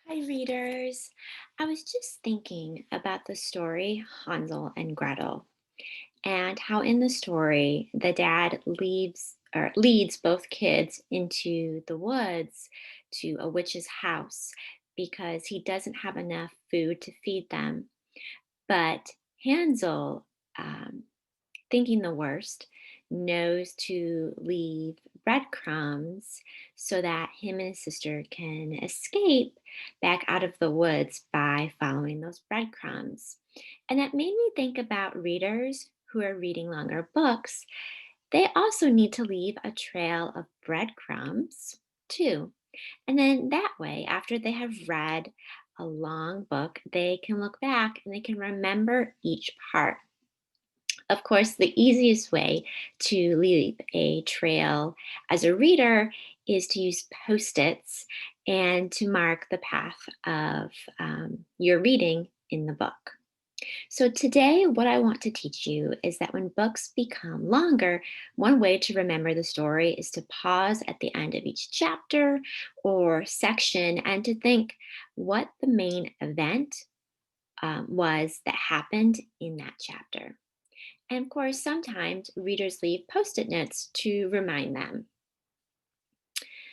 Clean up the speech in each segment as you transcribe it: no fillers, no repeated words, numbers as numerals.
Hi, readers. I was just thinking about the story Hansel and Gretel and how in the story the dad leads both kids into the woods to a witch's house because he doesn't have enough food to feed them. But Hansel um, thinking the worst, knows to leave breadcrumbs so that him and his sister can escape back out of the woods by following those breadcrumbs. And that made me think about readers who are reading longer books. They also need to leave a trail of breadcrumbs too. And then that way, after they have read a long book, they can look back and they can remember each part. Of course, the easiest way to leave a trail as a reader is to use post its and to mark the path of your reading in the book. So, today, what I want to teach you is that when books become longer, one way to remember the story is to pause at the end of each chapter or section and to think what the main event was that happened in that chapter. And of course, sometimes readers leave post it notes to remind them.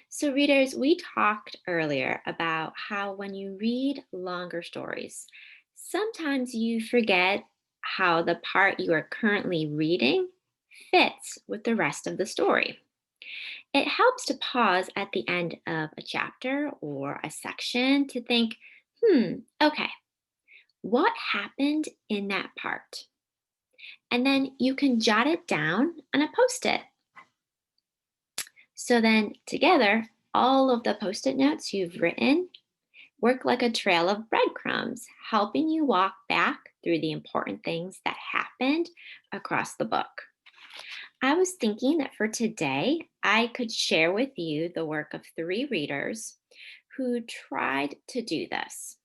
So, readers, we talked earlier about how when you read longer stories, sometimes you forget how the part you are currently reading fits with the rest of the story. It helps to pause at the end of a chapter or a section to think, okay, what happened in that part? And then you can jot it down on a post it. So then, together, all of the post it notes you've written work like a trail of breadcrumbs, helping you walk back through the important things that happened across the book. I was thinking that for today, I could share with you the work of three readers who tried to do this.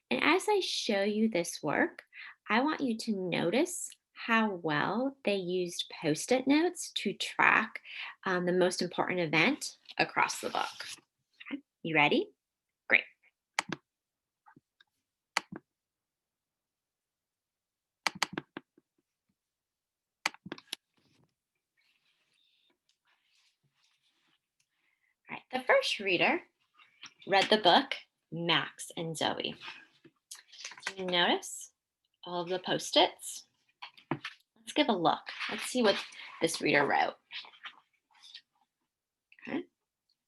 And as I show you this work, I want you to notice how well they used post it notes to track the most important event across the book. Okay, you ready? Great. All right. The first reader read the book Max and Zoe. Do you notice all of the post its? Let's give a look. Let's see what this reader wrote. Okay.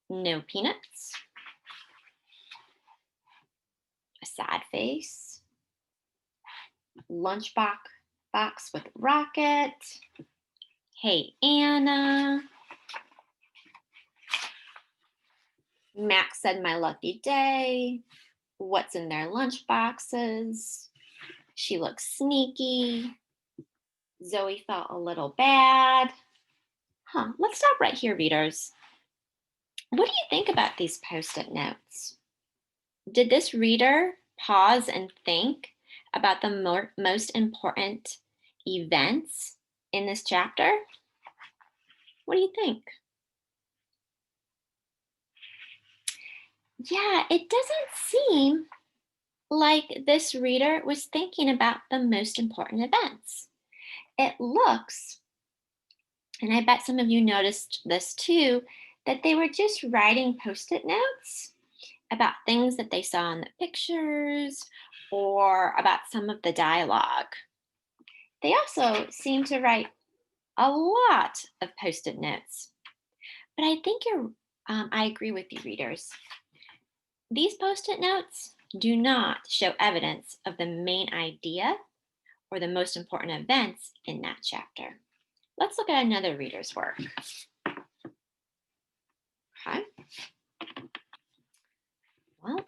No peanuts, a sad face, lunchbox box with rocket. Hey, Anna. Max said, my lucky day. What's in their lunch boxes? She looks sneaky. Zoe felt a little bad. Let's stop right here, readers. What do you think about these post it notes? Did this reader pause and think about the most important events in this chapter? What do you think? Yeah, it doesn't seem like this reader was thinking about the most important events. It looks, and I bet some of you noticed this too, that they were just writing post it notes about things that they saw in the pictures or about some of the dialogue. They also seem to write a lot of post it notes. But I agree with you, readers. These post it notes do not show evidence of the main idea or the most important events in that chapter. Let's look at another reader's work. Okay. Well,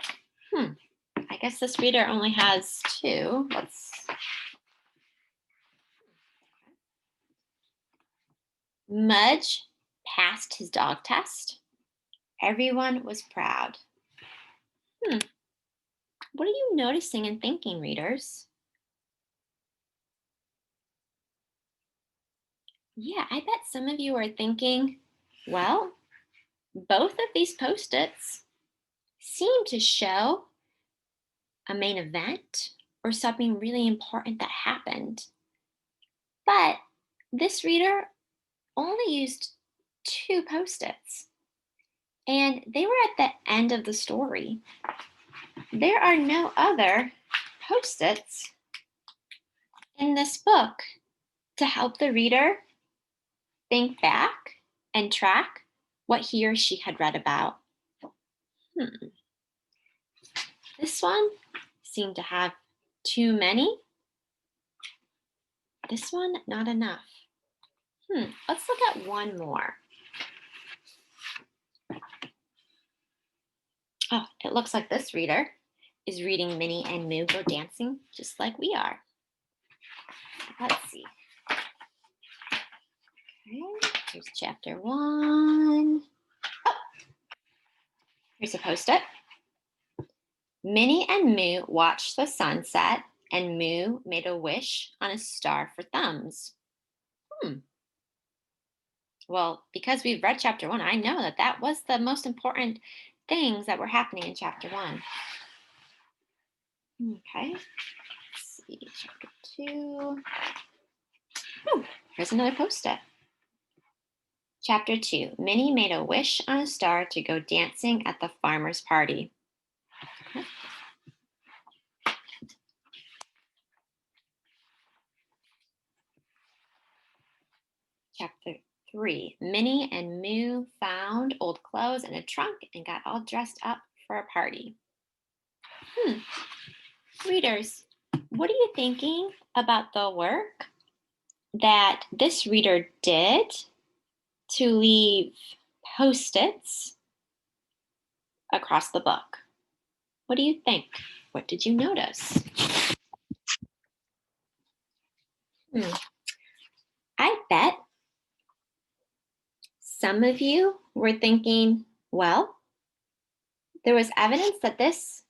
I guess this reader only has two. Mudge passed his dog test. Everyone was proud. Hmm. What are you noticing and thinking, readers? Yeah, I bet some of you are thinking, well, both of these post its seem to show a main event, or something really important that happened. But this reader only used two post its, and they were at the end of the story. There are no other post its in this book to help the reader think back and track what he or she had read about. Hmm. This one seemed to have too many. This one, not enough. Let's look at one more. Oh, it looks like this reader is reading Minnie and Moo Go Dancing just like we are. Let's see. Okay, here's chapter 1. Oh, here's a post-it. Minnie and Moo watched the sunset, and Moo made a wish on a star for thumbs. Well, because we've read chapter 1, I know that that was the most important things that were happening in chapter 1. Okay, let's see, chapter 2. Oh, here's another post-it. Chapter 2, Minnie made a wish on a star to go dancing at the farmer's party. Okay. Chapter 3, Minnie and Moo found old clothes in a trunk and got all dressed up for a party. Readers, what are you thinking about the work that this reader did to leave post-its across the book? What do you think? What did you notice? I bet some of you were thinking, well, there was evidence that this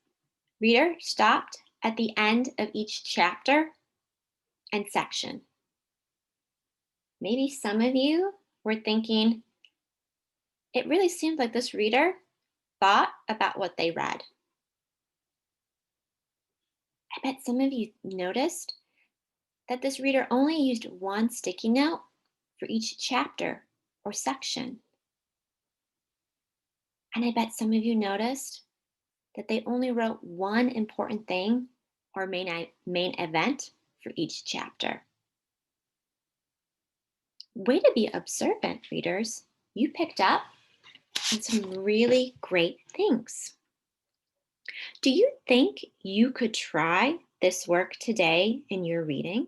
reader stopped at the end of each chapter and section. Maybe some of you were thinking, it really seemed like this reader thought about what they read. I bet some of you noticed that this reader only used one sticky note for each chapter or section. And I bet some of you noticed that they only wrote one important thing or main event for each chapter. Way to be observant, readers. You picked up on some really great things. Do you think you could try this work today in your reading?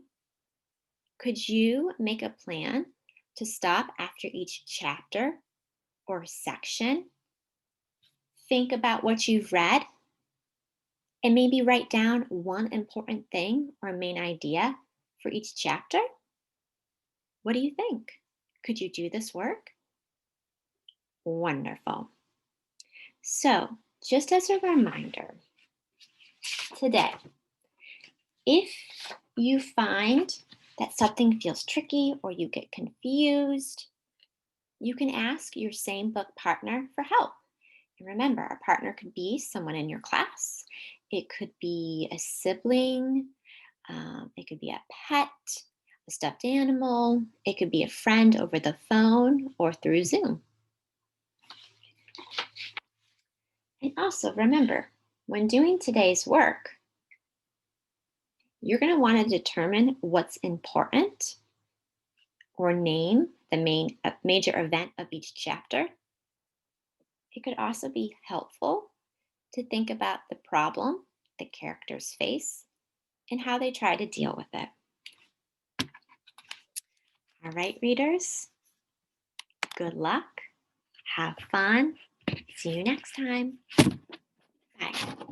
Could you make a plan to stop after each chapter or section? Think about what you've read and maybe write down one important thing or main idea for each chapter? What do you think? Could you do this work? Wonderful. So, just as a reminder, today, if you find that something feels tricky or you get confused, you can ask your same book partner for help. And remember, a partner could be someone in your class, it could be a sibling, it could be a pet, a stuffed animal, it could be a friend over the phone or through Zoom. And also remember, when doing today's work, you're going to want to determine what's important or name the major event of each chapter. It could also be helpful to think about the problem the characters face and how they try to deal with it. All right, readers, good luck, have fun, see you next time. Bye.